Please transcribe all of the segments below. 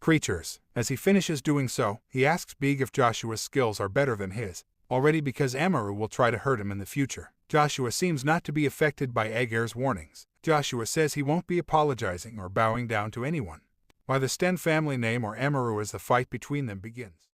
creatures. As he finishes doing so, he asks Big if Joshua's skills are better than his, already because Amaru will try to hurt him in the future. Joshua seems not to be affected by Agar's warnings. Joshua says he won't be apologizing or bowing down to anyone. By the Sten family name or Amaru as the fight between them begins.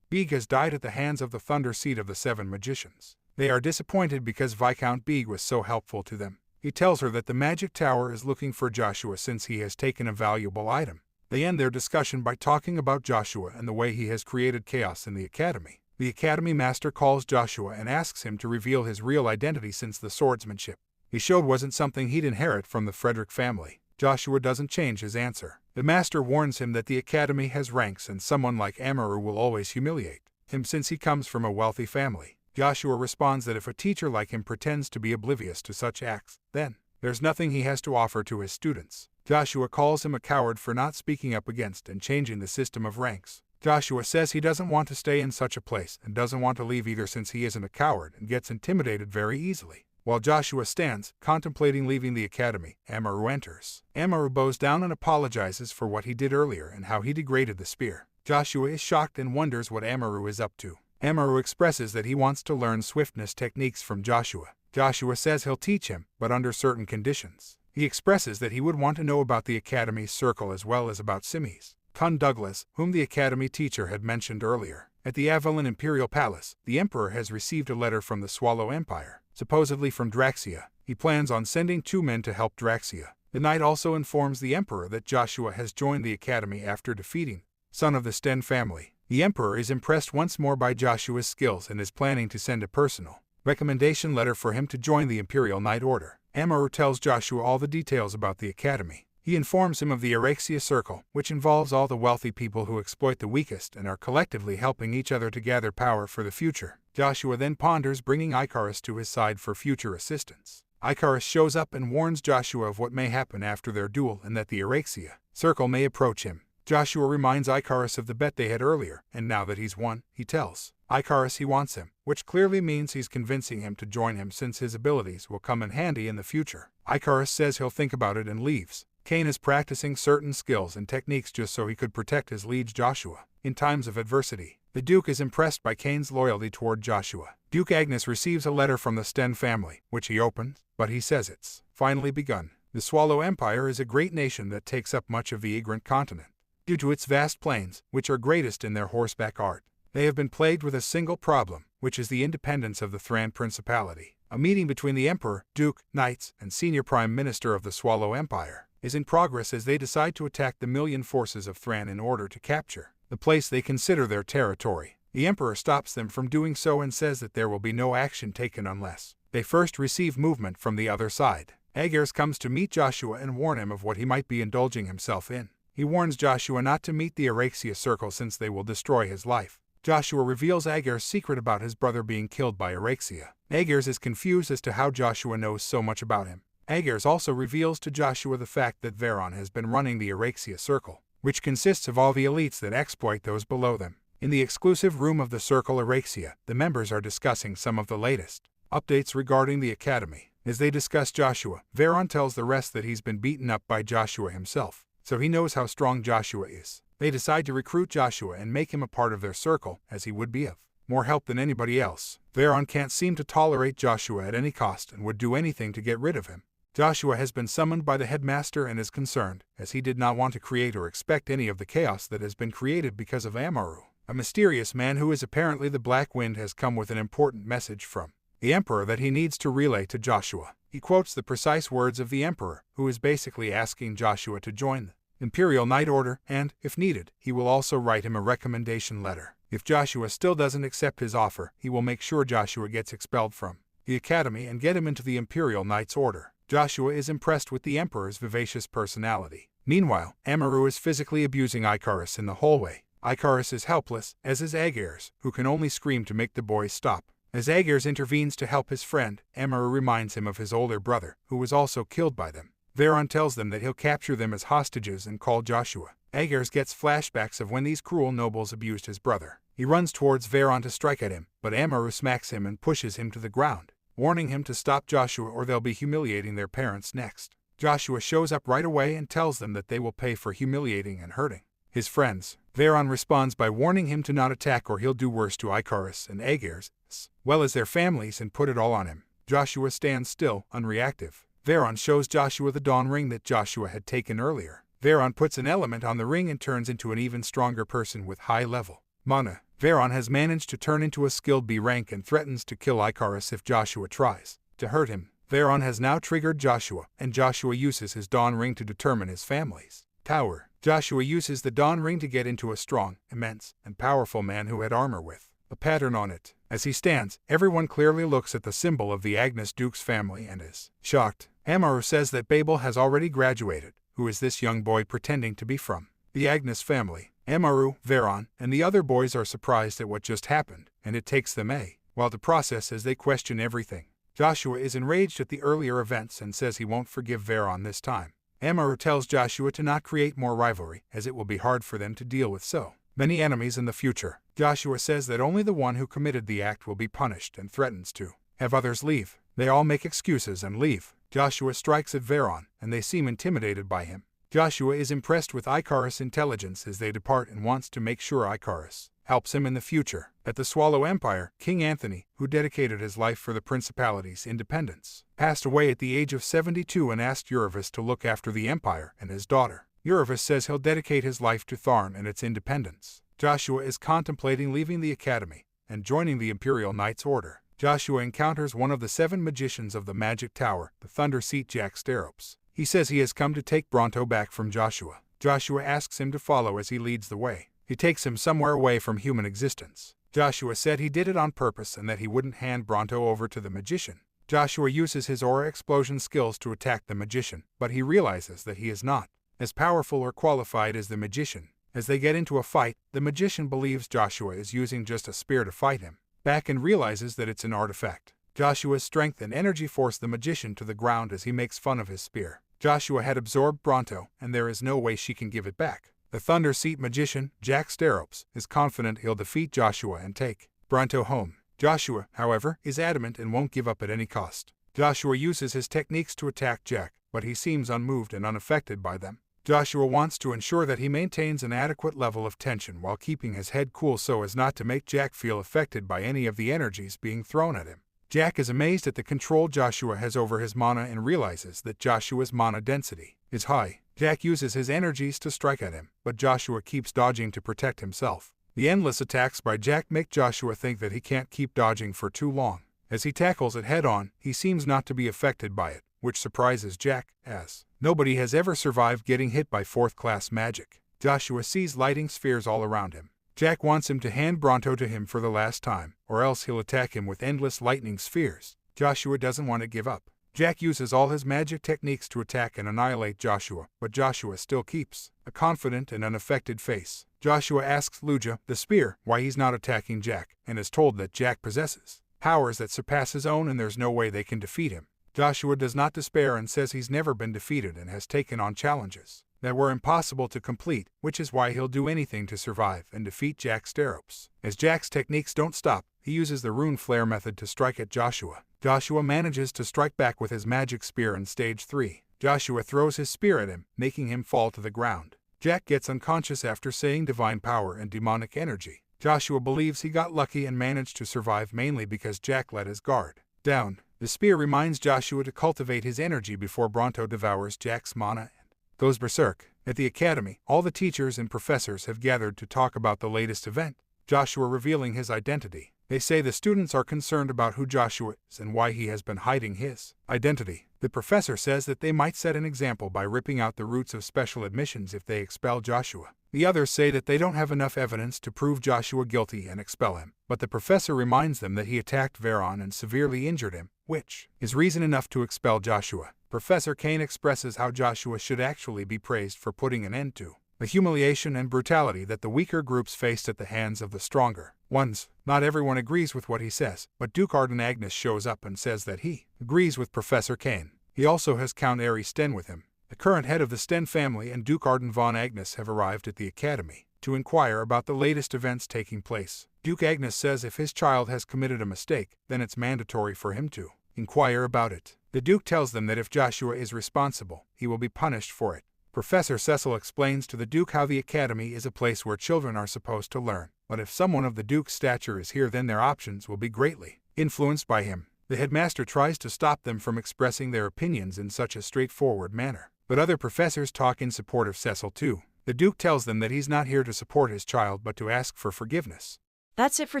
Big has died at the hands of the Thunder Seed of the Seven Magicians. They are disappointed because Viscount Big was so helpful to them. He tells her that the magic tower is looking for Joshua since he has taken a valuable item. They end their discussion by talking about Joshua and the way he has created chaos in the academy. The academy master calls Joshua and asks him to reveal his real identity since the swordsmanship he showed wasn't something he'd inherit from the Frederick family. Joshua doesn't change his answer. The master warns him that the academy has ranks and someone like Amaru will always humiliate him since he comes from a wealthy family. Joshua responds that if a teacher like him pretends to be oblivious to such acts, then there's nothing he has to offer to his students. Joshua calls him a coward for not speaking up against and changing the system of ranks. Joshua says he doesn't want to stay in such a place and doesn't want to leave either since he isn't a coward and gets intimidated very easily. While Joshua stands, contemplating leaving the academy, Amaru enters. Amaru bows down and apologizes for what he did earlier and how he degraded the spear. Joshua is shocked and wonders what Amaru is up to. Amaru expresses that he wants to learn swiftness techniques from Joshua. Joshua says he'll teach him, but under certain conditions. He expresses that he would want to know about the academy's circle as well as about Simi's Kun Douglas, whom the academy teacher had mentioned earlier. At the Avalon Imperial Palace, the Emperor has received a letter from the Swallow Empire, supposedly from Draxia. He plans on sending 2 men to help Draxia. The knight also informs the Emperor that Joshua has joined the academy after defeating son of the Sten family. The Emperor is impressed once more by Joshua's skills and is planning to send a personal recommendation letter for him to join the Imperial Knight Order. Amaru tells Joshua all the details about the academy. He informs him of the Araxia Circle, which involves all the wealthy people who exploit the weakest and are collectively helping each other to gather power for the future. Joshua then ponders bringing Icarus to his side for future assistance. Icarus shows up and warns Joshua of what may happen after their duel and that the Araxia Circle may approach him. Joshua reminds Icarus of the bet they had earlier, and now that he's won, he tells Icarus he wants him, which clearly means he's convincing him to join him since his abilities will come in handy in the future. Icarus says he'll think about it and leaves. Cain is practicing certain skills and techniques just so he could protect his liege Joshua in times of adversity. The Duke is impressed by Cain's loyalty toward Joshua. Duke Agnes receives a letter from the Sten family, which he opens, but he says it's finally begun. The Swallow Empire is a great nation that takes up much of the Egrant continent. Due to its vast plains, which are greatest in their horseback art, they have been plagued with a single problem, which is the independence of the Thran Principality. A meeting between the Emperor, Duke, Knights, and Senior Prime Minister of the Swallow Empire is in progress as they decide to attack the million forces of Thran in order to capture the place they consider their territory. The Emperor stops them from doing so and says that there will be no action taken unless they first receive movement from the other side. Agars comes to meet Joshua and warn him of what he might be indulging himself in. He warns Joshua not to meet the Araxia Circle since they will destroy his life. Joshua reveals Agar's secret about his brother being killed by Araxia. Agars is confused as to how Joshua knows so much about him. Agars also reveals to Joshua the fact that Veron has been running the Araxia Circle, which consists of all the elites that exploit those below them. In the exclusive room of the Circle Araxia, the members are discussing some of the latest updates regarding the academy. As they discuss Joshua, Veron tells the rest that he's been beaten up by Joshua himself, so he knows how strong Joshua is. They decide to recruit Joshua and make him a part of their circle, as he would be of more help than anybody else. Veron can't seem to tolerate Joshua at any cost and would do anything to get rid of him. Joshua has been summoned by the headmaster and is concerned, as he did not want to create or expect any of the chaos that has been created because of Amaru. A mysterious man who is apparently the Black Wind has come with an important message from the Emperor that he needs to relay to Joshua. He quotes the precise words of the Emperor, who is basically asking Joshua to join the Imperial Knight Order, and, if needed, he will also write him a recommendation letter. If Joshua still doesn't accept his offer, he will make sure Joshua gets expelled from the academy and get him into the Imperial Knight's Order. Joshua is impressed with the Emperor's vivacious personality. Meanwhile, Amaru is physically abusing Icarus in the hallway. Icarus is helpless, as is Agars, who can only scream to make the boys stop. As Agars intervenes to help his friend, Amaru reminds him of his older brother, who was also killed by them. Veron tells them that he'll capture them as hostages and call Joshua. Agars gets flashbacks of when these cruel nobles abused his brother. He runs towards Veron to strike at him, but Amaru smacks him and pushes him to the ground, warning him to stop Joshua or they'll be humiliating their parents next. Joshua shows up right away and tells them that they will pay for humiliating and hurting his friends. Veron responds by warning him to not attack or he'll do worse to Icarus and Aegir, as well as their families, and put it all on him. Joshua stands still, unreactive. Veron shows Joshua the dawn ring that Joshua had taken earlier. Veron puts an element on the ring and turns into an even stronger person with high level mana. Veron has managed to turn into a skilled B rank and threatens to kill Icarus if Joshua tries to hurt him. Veron has now triggered Joshua, and Joshua uses his dawn ring to determine his family's power. Joshua uses the dawn ring to get into a strong, immense, and powerful man who had armor with a pattern on it. As he stands, everyone clearly looks at the symbol of the Agnes Duke's family and is shocked. Amaru says that Babel has already graduated. Who is this young boy pretending to be from the Agnes family? Amaru, Veron, and the other boys are surprised at what just happened, and it takes them a while to process as they question everything. Joshua is enraged at the earlier events and says he won't forgive Veron this time. Amaru tells Joshua to not create more rivalry, as it will be hard for them to deal with so many enemies in the future. Joshua says that only the one who committed the act will be punished and threatens to have others leave. They all make excuses and leave. Joshua strikes at Veron, and they seem intimidated by him. Joshua is impressed with Icarus' intelligence as they depart and wants to make sure Icarus helps him in the future. At the Swallow Empire, King Anthony, who dedicated his life for the principality's independence, passed away at the age of 72 and asked Euryvis to look after the empire and his daughter. Euryvis says he'll dedicate his life to Tharn and its independence. Joshua is contemplating leaving the academy and joining the Imperial Knights Order. Joshua encounters one of the 7 magicians of the Magic Tower, the Thunder Seat Jack Steropes. He says he has come to take Bronto back from Joshua. Joshua asks him to follow as he leads the way. He takes him somewhere away from human existence. Joshua said he did it on purpose and that he wouldn't hand Bronto over to the magician. Joshua uses his aura explosion skills to attack the magician, but he realizes that he is not as powerful or qualified as the magician. As they get into a fight, the magician believes Joshua is using just a spear to fight him back and realizes that it's an artifact. Joshua's strength and energy force the magician to the ground as he makes fun of his spear. Joshua had absorbed Bronto, and there is no way she can give it back. The Thunder Seat magician, Jack Steropes, is confident he'll defeat Joshua and take Bronto home. Joshua, however, is adamant and won't give up at any cost. Joshua uses his techniques to attack Jack, but he seems unmoved and unaffected by them. Joshua wants to ensure that he maintains an adequate level of tension while keeping his head cool so as not to make Jack feel affected by any of the energies being thrown at him. Jack is amazed at the control Joshua has over his mana and realizes that Joshua's mana density is high. Jack uses his energies to strike at him, but Joshua keeps dodging to protect himself. The endless attacks by Jack make Joshua think that he can't keep dodging for too long. As he tackles it head-on, he seems not to be affected by it, which surprises Jack, as nobody has ever survived getting hit by 4th-class magic. Joshua sees lighting spheres all around him. Jack wants him to hand Bronto to him for the last time, or else he'll attack him with endless lightning spheres. Joshua doesn't want to give up. Jack uses all his magic techniques to attack and annihilate Joshua, but Joshua still keeps a confident and unaffected face. Joshua asks Luja, the spear, why he's not attacking Jack, and is told that Jack possesses powers that surpass his own and there's no way they can defeat him. Joshua does not despair and says he's never been defeated and has taken on challenges that were impossible to complete, which is why he'll do anything to survive and defeat Jack Steropes. As Jack's techniques don't stop, he uses the rune flare method to strike at Joshua. Joshua manages to strike back with his magic spear in stage 3. Joshua throws his spear at him, making him fall to the ground. Jack gets unconscious after saying divine power and demonic energy. Joshua believes he got lucky and managed to survive mainly because Jack let his guard down. The spear reminds Joshua to cultivate his energy before Bronto devours Jack's mana and goes berserk. At the academy, all the teachers and professors have gathered to talk about the latest event, Joshua revealing his identity. They say the students are concerned about who Joshua is and why he has been hiding his identity. The professor says that they might set an example by ripping out the roots of special admissions if they expel Joshua. The others say that they don't have enough evidence to prove Joshua guilty and expel him, but the professor reminds them that he attacked Veron and severely injured him, which is reason enough to expel Joshua. Professor Kane expresses how Joshua should actually be praised for putting an end to the humiliation and brutality that the weaker groups faced at the hands of the stronger ones. Not everyone agrees with what he says, but Duke Arden Agnes shows up and says that he agrees with Professor Kane. He also has Count Ari Sten with him. The current head of the Sten family and Duke Arden von Agnes have arrived at the academy to inquire about the latest events taking place. Duke Agnes says if his child has committed a mistake, then it's mandatory for him to inquire about it. The Duke tells them that if Joshua is responsible, he will be punished for it. Professor Cecil explains to the Duke how the academy is a place where children are supposed to learn, but if someone of the Duke's stature is here, then their options will be greatly influenced by him. The headmaster tries to stop them from expressing their opinions in such a straightforward manner, but other professors talk in support of Cecil too. The Duke tells them that he's not here to support his child but to ask for forgiveness. That's it for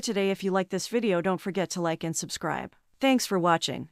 today. If you like this video, don't forget to like and subscribe. Thanks for watching.